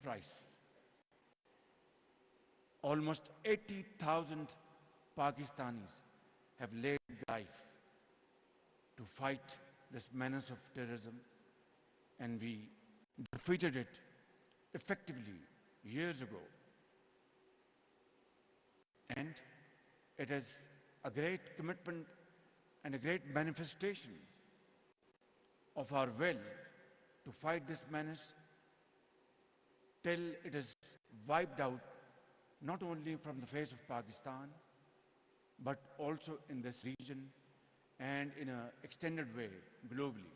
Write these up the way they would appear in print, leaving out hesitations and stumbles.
price. Almost 80,000 Pakistanis have laid their life to fight this menace of terrorism, and we defeated it effectively years ago. And it is a great commitment and a great manifestation of our will to fight this menace till it is wiped out, not only from the face of Pakistan, but also in this region and in an extended way globally.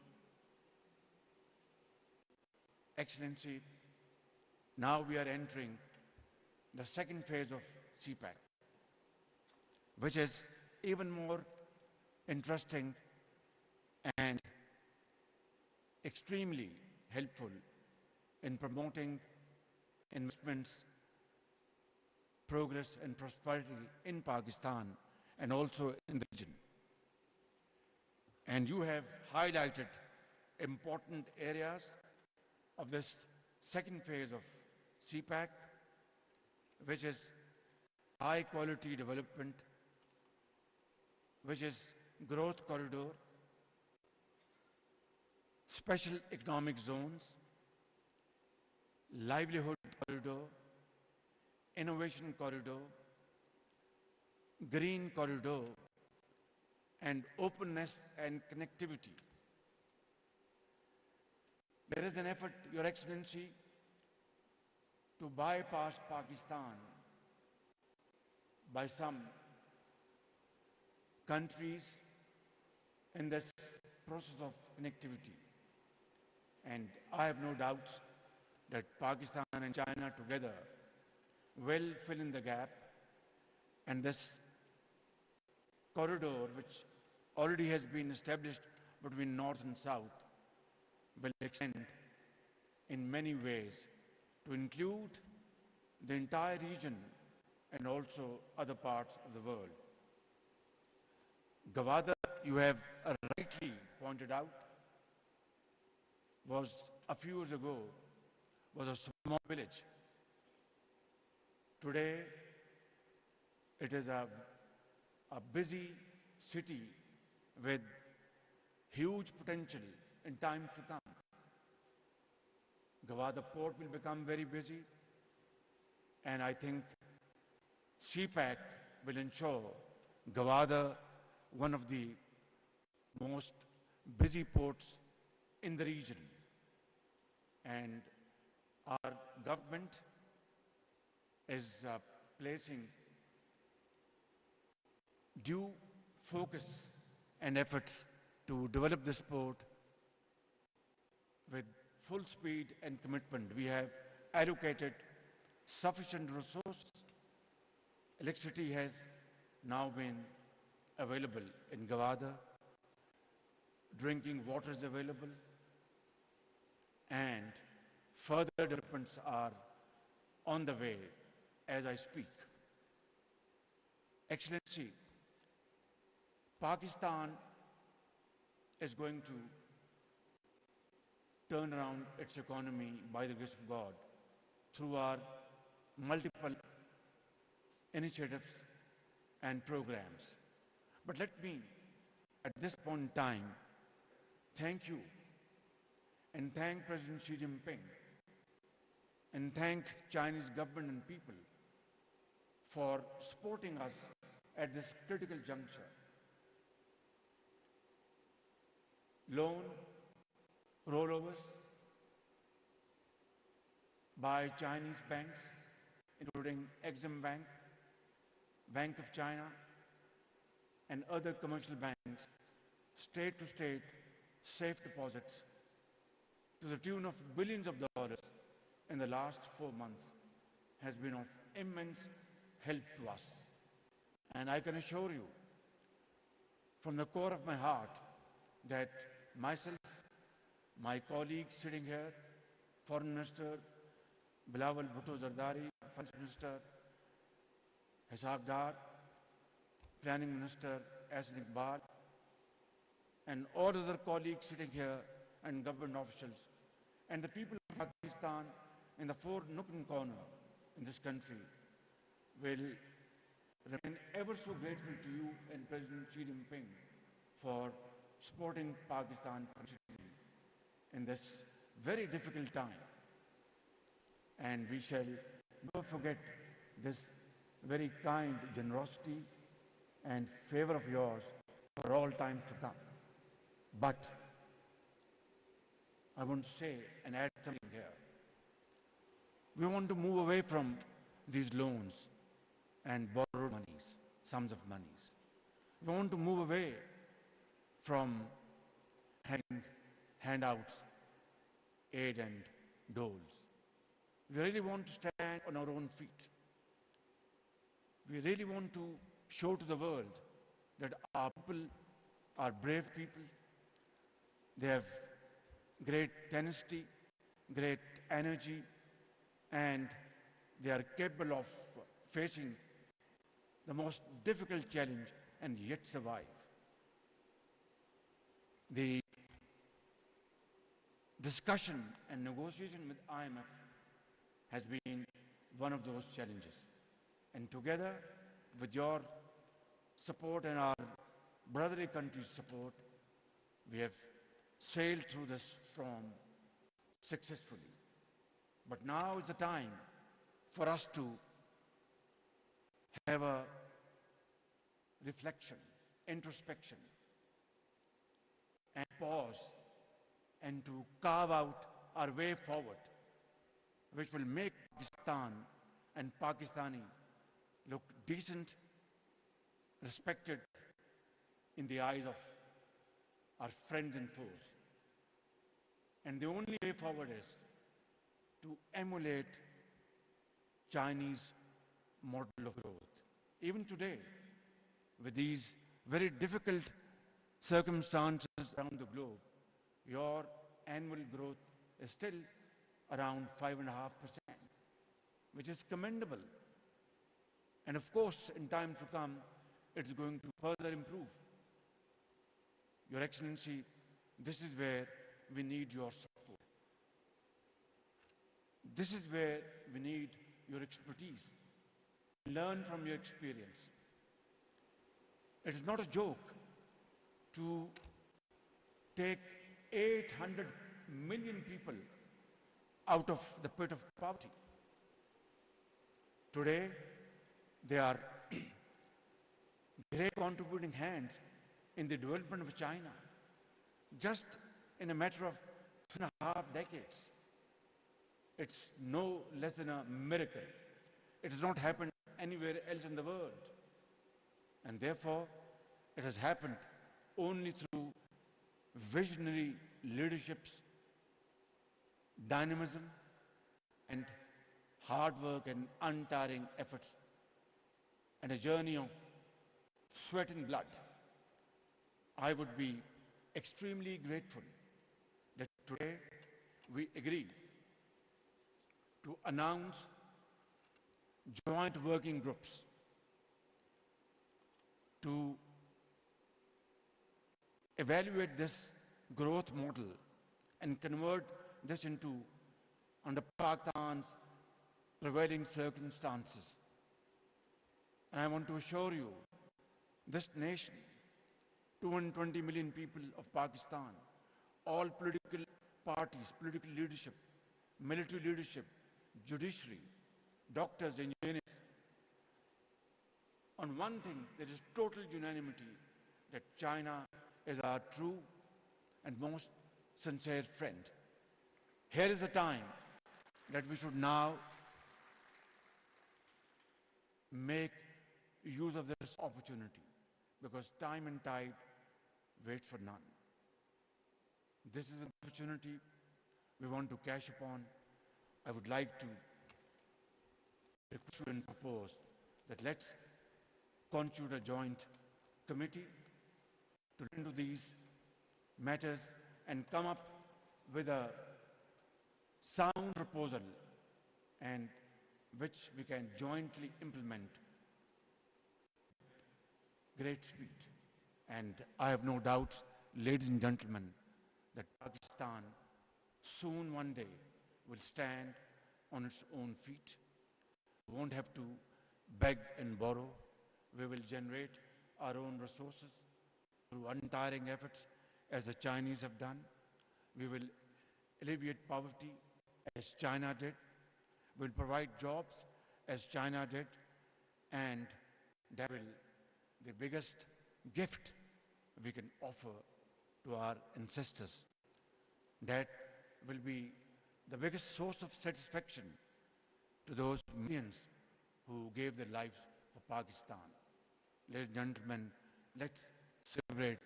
Excellency, now we are entering the second phase of CPAC, which is even more interesting and extremely helpful in promoting investments, progress and prosperity in Pakistan and also in the region. And you have highlighted important areas of this second phase of CPAC, which is high quality development, which is growth corridor, special economic zones, livelihood corridor, innovation corridor, green corridor, and openness and connectivity. There is an effort, Your Excellency, to bypass Pakistan by some countries in this process of connectivity. And I have no doubts that Pakistan and China together will fill in the gap, and this corridor, which already has been established between North and South, will extend in many ways to include the entire region and also other parts of the world. Gwadar, you have rightly pointed out, was a few years ago was a small village. Today, it is a busy city with huge potential in times to come. Gwadar port will become very busy, and I think CPAC will ensure Gwadar one of the most busy ports in the region. And our government is placing due focus and efforts to develop this port with full speed and commitment. We have allocated sufficient resources. Electricity has now been available in Gwadar. Drinking water is available, and further developments are on the way as I speak. Excellency, Pakistan is going to turn around its economy by the grace of God through our multiple initiatives and programs. But let me, at this point in time, thank you and thank President Xi Jinping and thank Chinese government and people for supporting us at this critical juncture. Loan rollovers by Chinese banks, including Ea'zam Bank, Bank of China, and other commercial banks, state-to-state safe deposits to the tune of billions of dollars in the last 4 months has been of immense help to us. And I can assure you from the core of my heart that myself, my colleagues sitting here, Foreign Minister Bilawal Bhutto Zardari, Finance Minister Ishaq Dar, Planning Minister Ahsan Iqbal, and all other colleagues sitting here and government officials, and the people of Pakistan in the four nook and corner in this country will remain ever so grateful to you and President Xi Jinping for supporting Pakistan in this very difficult time. And we shall never forget this very kind generosity and favor of yours for all time to come. But I want to say and add something here. We want to move away from these loans and borrowed monies, sums of monies. We want to move away from having handouts, aid and doles. We really want to stand on our own feet. We really want to show to the world that our people are brave people. They have great tenacity, great energy, and they are capable of facing the most difficult challenge and yet survive. The discussion and negotiation with IMF has been one of those challenges. And together with your support and our brotherly country's support, we have sailed through this storm successfully. But now is the time for us to have a reflection, introspection, and pause, and to carve out our way forward, which will make Pakistan and Pakistani look decent, respected in the eyes of our friends and foes. And the only way forward is to emulate Chinese model of growth. Even today, with these very difficult circumstances around the globe, your annual growth is still around 5.5%, which is commendable. And of course, in time to come, it's going to further improve. Your Excellency, this is where we need your support. This is where we need your expertise. Learn from your experience. It is not a joke to take 800 million people out of the pit of poverty. Today, they are great contributing hands in the development of China, just in a matter of 2.5 decades. It's no less than a miracle. It has not happened anywhere else in the world. And therefore, it has happened only through visionary leadership's dynamism and hard work and untiring efforts, and a journey of sweat and blood. I would be extremely grateful that today we agree to announce joint working groups to evaluate this growth model and convert this into, under Pakistan's prevailing circumstances. And I want to assure you, this nation, 220 million people of Pakistan, all political parties, political leadership, military leadership, judiciary, doctors, engineers, on one thing, there is total unanimity that China is our true and most sincere friend. Here is the time that we should now make use of this opportunity, because time and tide wait for none. This is an opportunity we want to cash upon. I would like to request and propose that let's constitute a joint committee to look into these matters and come up with a sound proposal, and which we can jointly implement great speed. And I have no doubts, ladies and gentlemen, that Pakistan soon one day will stand on its own feet. We won't have to beg and borrow. We will generate our own resources through untiring efforts, as the Chinese have done. We will alleviate poverty, as China did. We will provide jobs, as China did. And that will be the biggest gift we can offer to our ancestors. That will be the biggest source of satisfaction to those millions who gave their lives for Pakistan. Ladies and gentlemen, let's celebrate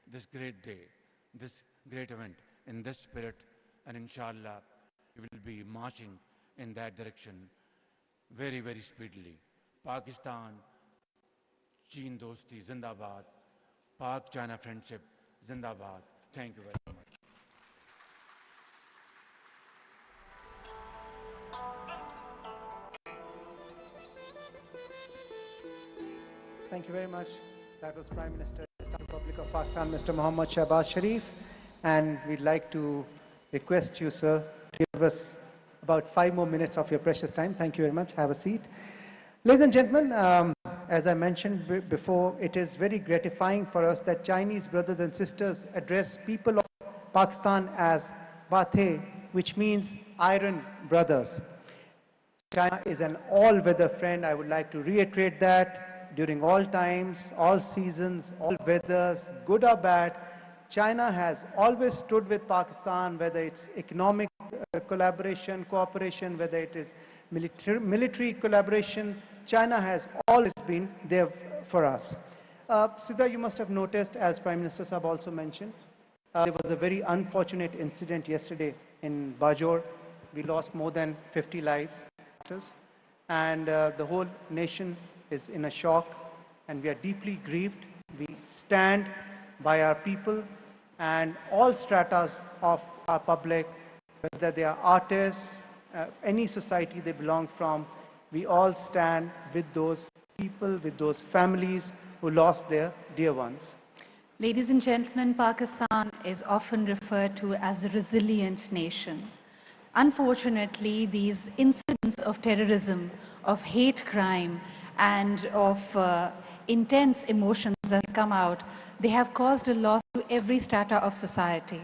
this great day, this great event in this spirit, and inshallah, we will be marching in that direction very, very speedily. Pakistan, Cheen Dosti, Zindabad. Pak-China friendship, Zindabad. Thank you very much. Thank you very much. That was Prime Minister of the Republic of Pakistan, Mr. Mohammad Shehbaz Sharif. And we'd like to request you, sir, to give us about 5 more minutes of your precious time. Thank you very much. Have a seat. Ladies and gentlemen, as I mentioned before, it is very gratifying for us that Chinese brothers and sisters address people of Pakistan as Bathe, which means iron brothers. China is an all-weather friend. I would like to reiterate that. During all times, all seasons, all weathers, good or bad, China has always stood with Pakistan, whether it's economic collaboration, cooperation, whether it is military collaboration. China has always been there for us. Sidha, you must have noticed, as Prime Minister Sahab also mentioned, there was a very unfortunate incident yesterday in Bajor. We lost more than 50 lives, and the whole nation is in a shock, and we are deeply grieved. We stand by our people and all stratas of our public, whether they are artists, any society they belong from. We all stand with those people, with those families who lost their dear ones. Ladies and gentlemen, Pakistan is often referred to as a resilient nation. Unfortunately, these incidents of terrorism, of hate crime, and of intense emotions that come out, they have caused a loss to every strata of society.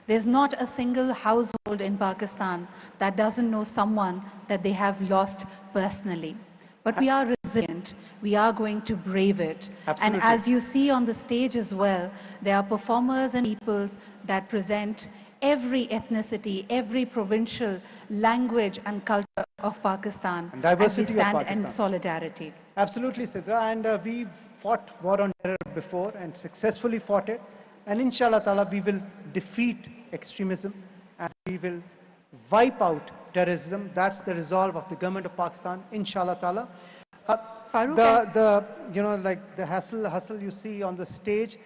There's not a single household in Pakistan that doesn't know someone that they have lost personally. But we are resilient. We are going to brave it. Absolutely. And as you see on the stage as well, there are performers and peoples that present every ethnicity, every provincial language and culture of Pakistan. And diversity as we stand of Pakistan. in solidarity. Absolutely, Sidra. And we've fought war on terror before and successfully fought it. And inshallah ta'ala, we will defeat extremism and we will wipe out terrorism. That's the resolve of the government of Pakistan, inshallah ta'ala. The hustle you see on the stage,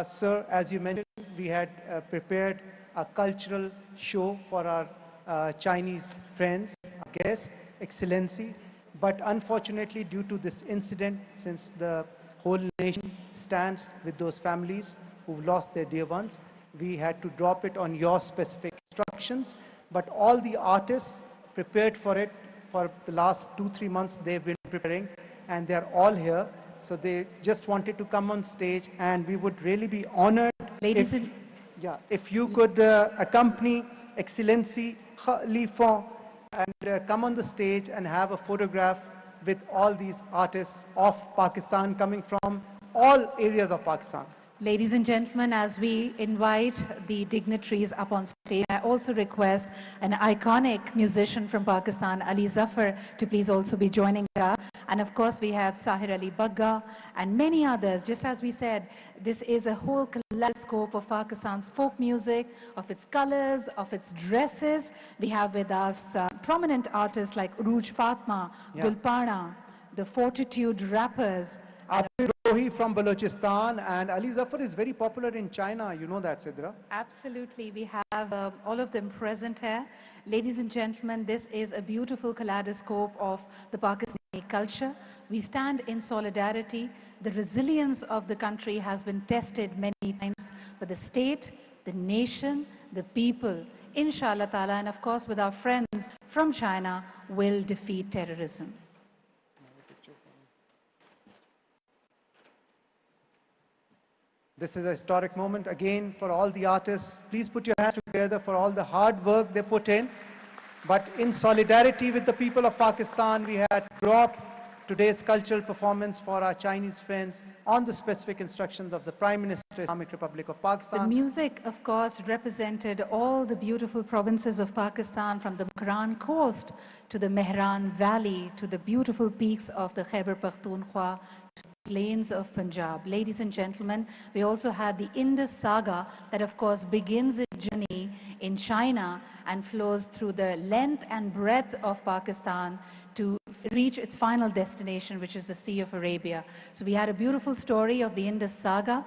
sir, as you mentioned, we had prepared a cultural show for our Chinese friends, guests, Excellency. But unfortunately, due to this incident, since the whole nation stands with those families who've lost their dear ones, we had to drop it on your specific instructions. But all the artists prepared for it for the last 2-3 months. They've been preparing, and they're all here. So they just wanted to come on stage, and we would really be honored if you could accompany Excellency Khalifa and come on the stage and have a photograph with all these artists of Pakistan coming from all areas of Pakistan. Ladies and gentlemen, as we invite the dignitaries up on stage, I also request an iconic musician from Pakistan, Ali Zafar, to please also be joining us. And of course, we have Sahir Ali Bagga and many others. Just as we said, this is a whole kaleidoscope of Pakistan's folk music, of its colors, of its dresses. We have with us prominent artists like Uruj Fatma, Gulpana, the Fortitude rappers, Rohi from Balochistan, and Ali Zafar is very popular in China. You know that, Sidra? Absolutely. We have all of them present here. Ladies and gentlemen, this is a beautiful kaleidoscope of the Pakistani culture. We stand in solidarity. The resilience of the country has been tested many times, but the state, the nation, the people inshallah ta'ala, and of course with our friends from China, will defeat terrorism. This is a historic moment again for all the artists. Please put your hands together for all the hard work they put in. But in solidarity with the people of Pakistan, we had dropped today's cultural performance for our Chinese friends on the specific instructions of the Prime Minister of the Islamic Republic of Pakistan. The music, of course, represented all the beautiful provinces of Pakistan, from the Mehran coast to the Mehran Valley to the beautiful peaks of the Khyber Pakhtunkhwa, plains of Punjab. Ladies and gentlemen, we also had the Indus Saga that, of course, begins its journey in China and flows through the length and breadth of Pakistan to reach its final destination, which is the Sea of Arabia. So we had a beautiful story of the Indus Saga,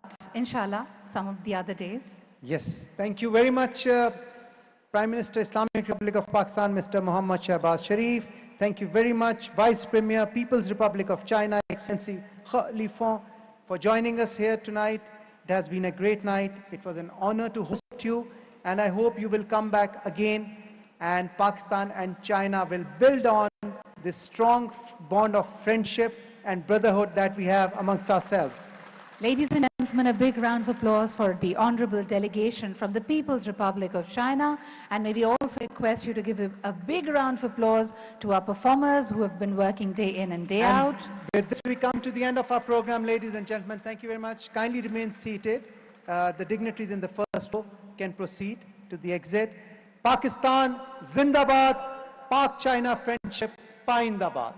but inshallah, some of the other days. Yes, thank you very much, Prime Minister, Islamic Republic of Pakistan, Mr. Mohammad Shehbaz Sharif. Thank you very much, Vice Premier, People's Republic of China, Excellency Khalifon, for joining us here tonight. It has been a great night. It was an honor to host you, and I hope you will come back again, and Pakistan and China will build on this strong bond of friendship and brotherhood that we have amongst ourselves. Ladies and gentlemen, a big round of applause for the honorable delegation from the People's Republic of China. And may we also request you to give a big round of applause to our performers who have been working day in and day out. With this, we come to the end of our program, ladies and gentlemen. Thank you very much. Kindly remain seated. The dignitaries in the first row can proceed to the exit. Pakistan, Zindabad, Pak-China friendship, Paindabad.